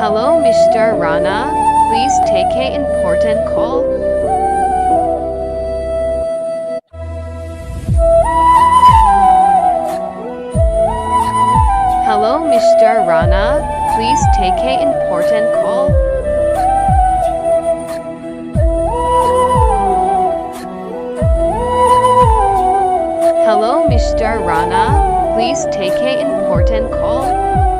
Hello, Mr. Rana. Please take a important call. Hello, Mr. Rana. Please take a important call. Hello, Mr. Rana. Please take a important call.